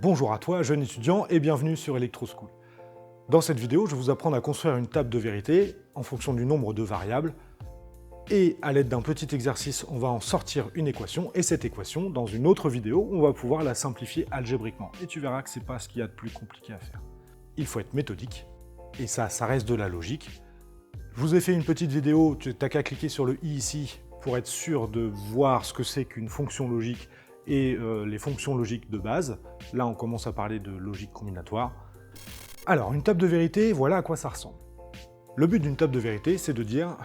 Bonjour à toi, jeune étudiant, et bienvenue sur Electroschool. Dans cette vidéo, je vais vous apprendre à construire une table de vérité en fonction du nombre de variables, et à l'aide d'un petit exercice, on va en sortir une équation, et cette équation, dans une autre vidéo, on va pouvoir la simplifier algébriquement, et tu verras que c'est pas ce qu'il y a de plus compliqué à faire. Il faut être méthodique, et ça reste de la logique. Je vous ai fait une petite vidéo, tu n'as qu'à cliquer sur le i ici, pour être sûr de voir ce que c'est qu'une fonction logique, et les fonctions logiques de base. Là, on commence à parler de logique combinatoire. Alors, une table de vérité, voilà à quoi ça ressemble. Le but d'une table de vérité, c'est de dire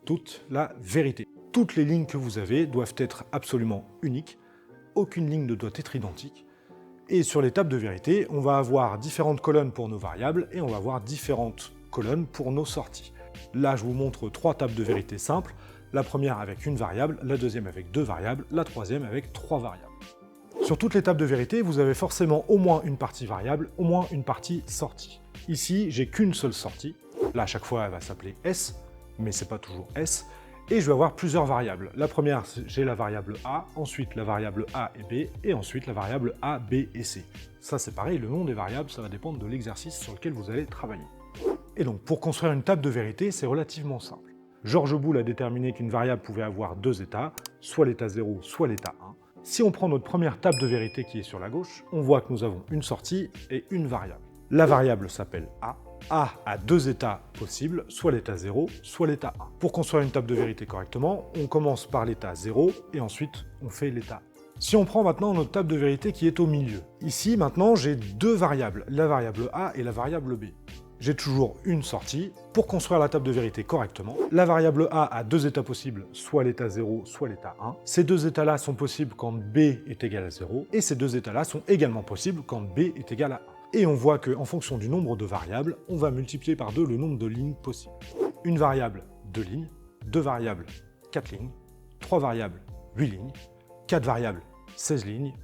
toute la vérité. Toutes les lignes que vous avez doivent être absolument uniques, aucune ligne ne doit être identique, et sur les tables de vérité, on va avoir différentes colonnes pour nos variables, et on va avoir différentes colonnes pour nos sorties. Là, je vous montre 3 tables de vérité simples, la première avec une variable, la deuxième avec 2 variables, la troisième avec 3 variables. Sur toutes les tables de vérité, vous avez forcément au moins une partie variable, au moins une partie sortie. Ici, j'ai qu'une seule sortie. Là, à chaque fois, elle va s'appeler S, mais c'est pas toujours S. Et je vais avoir plusieurs variables. La première, j'ai la variable A, ensuite la variable A et B, et ensuite la variable A, B et C. Ça, c'est pareil, le nom des variables, ça va dépendre de l'exercice sur lequel vous allez travailler. Et donc, pour construire une table de vérité, c'est relativement simple. Georges Boole a déterminé qu'une variable pouvait avoir 2 états, soit l'état 0, soit l'état 1. Si on prend notre première table de vérité qui est sur la gauche, on voit que nous avons une sortie et une variable. La variable s'appelle A. A a 2 états possibles, soit l'état 0, soit l'état 1. Pour construire une table de vérité correctement, on commence par l'état 0 et ensuite on fait l'état 1. Si on prend maintenant notre table de vérité qui est au milieu, ici maintenant j'ai 2 variables, la variable A et la variable B. J'ai toujours une sortie. Pour construire la table de vérité correctement, la variable A a 2 états possibles, soit l'état 0, soit l'état 1. Ces 2 états-là sont possibles quand B est égal à 0, et ces 2 états-là sont également possibles quand B est égal à 1. Et on voit qu'en fonction du nombre de variables, on va multiplier par 2 le nombre de lignes possibles. Une variable, 2 lignes, 2 variables, 4 lignes, 3 variables, 8 lignes, 4 variables, 16 lignes,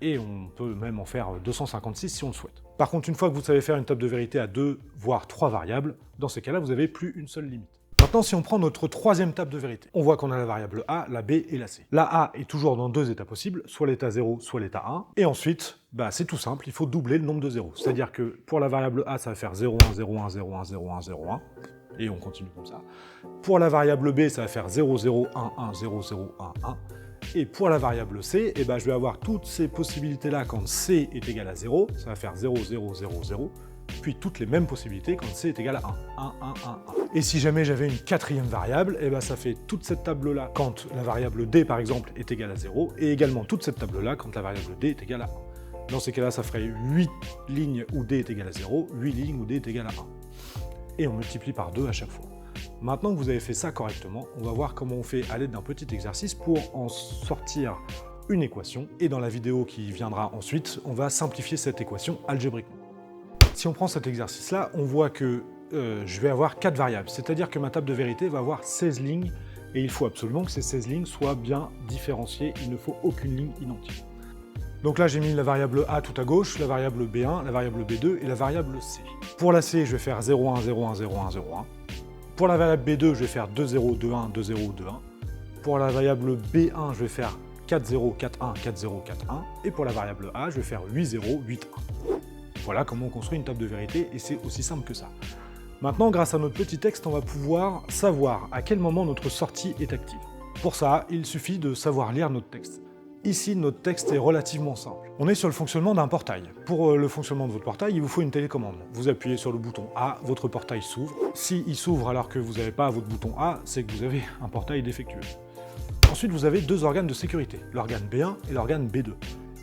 et on peut même en faire 256 si on le souhaite. Par contre, une fois que vous savez faire une table de vérité à 2, voire 3 variables, dans ces cas-là, vous n'avez plus une seule limite. Maintenant, si on prend notre troisième table de vérité, on voit qu'on a la variable A, la B et la C. La A est toujours dans 2 états possibles, soit l'état 0, soit l'état 1. Et ensuite, c'est tout simple, il faut doubler le nombre de zéros. C'est-à-dire que pour la variable A, ça va faire 0, 1, 0, 1, 0, 1, 0, 1, 0, 1. Et on continue comme ça. Pour la variable B, ça va faire 0, 0, 1, 1, 0, 0, 1, 1. Et pour la variable C, je vais avoir toutes ces possibilités-là quand C est égal à 0, ça va faire 0, 0, 0, 0, puis toutes les mêmes possibilités quand C est égal à 1, 1, 1, 1, 1. Et si jamais j'avais une quatrième variable, ça fait toute cette table-là quand la variable D, par exemple, est égale à 0, et également toute cette table-là quand la variable D est égale à 1. Dans ces cas-là, ça ferait 8 lignes où D est égal à 0, 8 lignes où D est égal à 1. Et on multiplie par 2 à chaque fois. Maintenant que vous avez fait ça correctement, on va voir comment on fait à l'aide d'un petit exercice pour en sortir une équation. Et dans la vidéo qui viendra ensuite, on va simplifier cette équation algébriquement. Si on prend cet exercice-là, on voit que je vais avoir 4 variables, c'est-à-dire que ma table de vérité va avoir 16 lignes, et il faut absolument que ces 16 lignes soient bien différenciées, il ne faut aucune ligne identique. Donc là, j'ai mis la variable A tout à gauche, la variable B1, la variable B2 et la variable C. Pour la C, je vais faire 0, 1, 0, 1, 0, 1, 0, 1. Pour la variable B2, je vais faire 2, 0, 2, 1, 2, 0, 2, 1. Pour la variable B1, je vais faire 4, 0, 4, 1, 4, 0, 4, 1. Et pour la variable A, je vais faire 8, 0, 8, 1. Voilà comment on construit une table de vérité, et c'est aussi simple que ça. Maintenant, grâce à notre petit texte, on va pouvoir savoir à quel moment notre sortie est active. Pour ça, il suffit de savoir lire notre texte. Ici, notre texte est relativement simple. On est sur le fonctionnement d'un portail. Pour le fonctionnement de votre portail, il vous faut une télécommande. Vous appuyez sur le bouton A, votre portail s'ouvre. S'il s'ouvre alors que vous n'avez pas votre bouton A, c'est que vous avez un portail défectueux. Ensuite, vous avez 2 organes de sécurité, l'organe B1 et l'organe B2.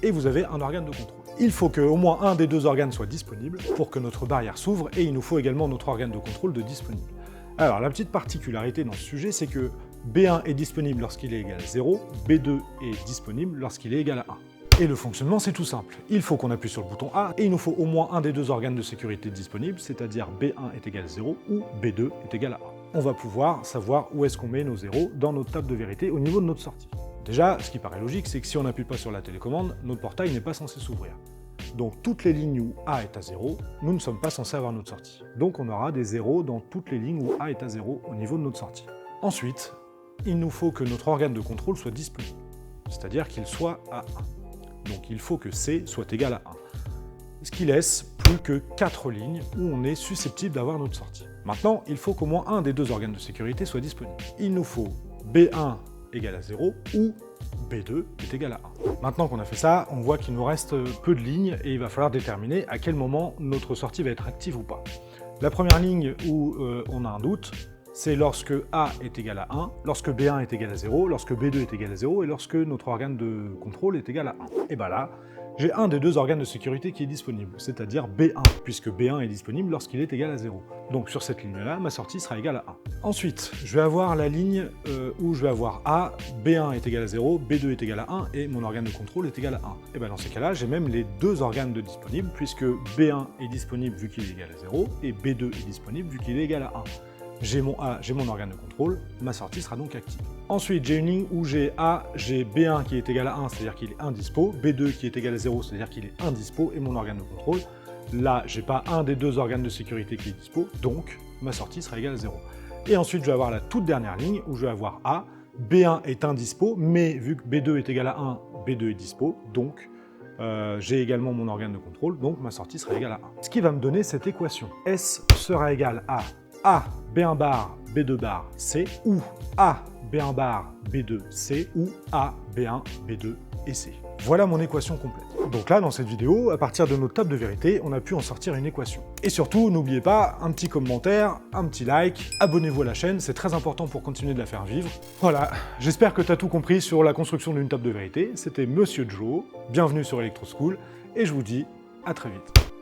Et vous avez un organe de contrôle. Il faut qu'au moins un des 2 organes soit disponible pour que notre barrière s'ouvre, et il nous faut également notre organe de contrôle de disponible. Alors, la petite particularité dans ce sujet, c'est que B1 est disponible lorsqu'il est égal à 0, B2 est disponible lorsqu'il est égal à 1. Et le fonctionnement, c'est tout simple. Il faut qu'on appuie sur le bouton A, et il nous faut au moins un des 2 organes de sécurité disponibles, c'est-à-dire B1 est égal à 0 ou B2 est égal à 1. On va pouvoir savoir où est-ce qu'on met nos zéros dans notre table de vérité au niveau de notre sortie. Déjà, ce qui paraît logique, c'est que si on n'appuie pas sur la télécommande, notre portail n'est pas censé s'ouvrir. Donc toutes les lignes où A est à 0, nous ne sommes pas censés avoir notre sortie. Donc on aura des zéros dans toutes les lignes où A est à 0 au niveau de notre sortie. Ensuite, il nous faut que notre organe de contrôle soit disponible, c'est-à-dire qu'il soit à 1. Donc il faut que C soit égal à 1. ce qui laisse plus que 4 lignes où on est susceptible d'avoir notre sortie. Maintenant, il faut qu'au moins un des deux organes de sécurité soit disponible. Il nous faut B1 égale à 0 ou B2 est égal à 1. Maintenant qu'on a fait ça, on voit qu'il nous reste peu de lignes et il va falloir déterminer à quel moment notre sortie va être active ou pas. La première ligne où on a un doute, c'est lorsque A est égal à 1, lorsque B1 est égal à 0, lorsque B2 est égal à 0 et lorsque notre organe de contrôle est égal à 1. Et bien là, j'ai un des deux organes de sécurité qui est disponible, c'est-à-dire B1, puisque B1 est disponible lorsqu'il est égal à 0. Donc sur cette ligne-là, ma sortie sera égale à 1. Ensuite, je vais avoir la ligne où je vais avoir A, B1 est égal à 0, B2 est égal à 1, et mon organe de contrôle est égal à 1. Et bien dans ces cas-là, j'ai même les deux organes de disponibles, puisque B1 est disponible vu qu'il est égal à 0, et B2 est disponible vu qu'il est égal à 1. J'ai mon A, j'ai mon organe de contrôle, ma sortie sera donc active. Ensuite, j'ai une ligne où j'ai A, j'ai B1 qui est égal à 1, c'est-à-dire qu'il est indispo, B2 qui est égal à 0, c'est-à-dire qu'il est indispo, et mon organe de contrôle. Là, j'ai pas un des deux organes de sécurité qui est dispo, donc ma sortie sera égale à 0. Et ensuite, je vais avoir la toute dernière ligne où je vais avoir A, B1 est indispo, mais vu que B2 est égal à 1, B2 est dispo, donc j'ai également mon organe de contrôle, donc ma sortie sera égale à 1. Ce qui va me donner cette équation. S sera égal à A, B1 bar, B2 bar, C, ou A, B1 bar, B2, C, ou A, B1, B2 et C. Voilà mon équation complète. Donc là, dans cette vidéo, à partir de notre table de vérité, on a pu en sortir une équation. Et surtout, n'oubliez pas, un petit commentaire, un petit like, abonnez-vous à la chaîne, c'est très important pour continuer de la faire vivre. Voilà, j'espère que tu as tout compris sur la construction d'une table de vérité. C'était Monsieur Joe, bienvenue sur Electroschool, et je vous dis à très vite.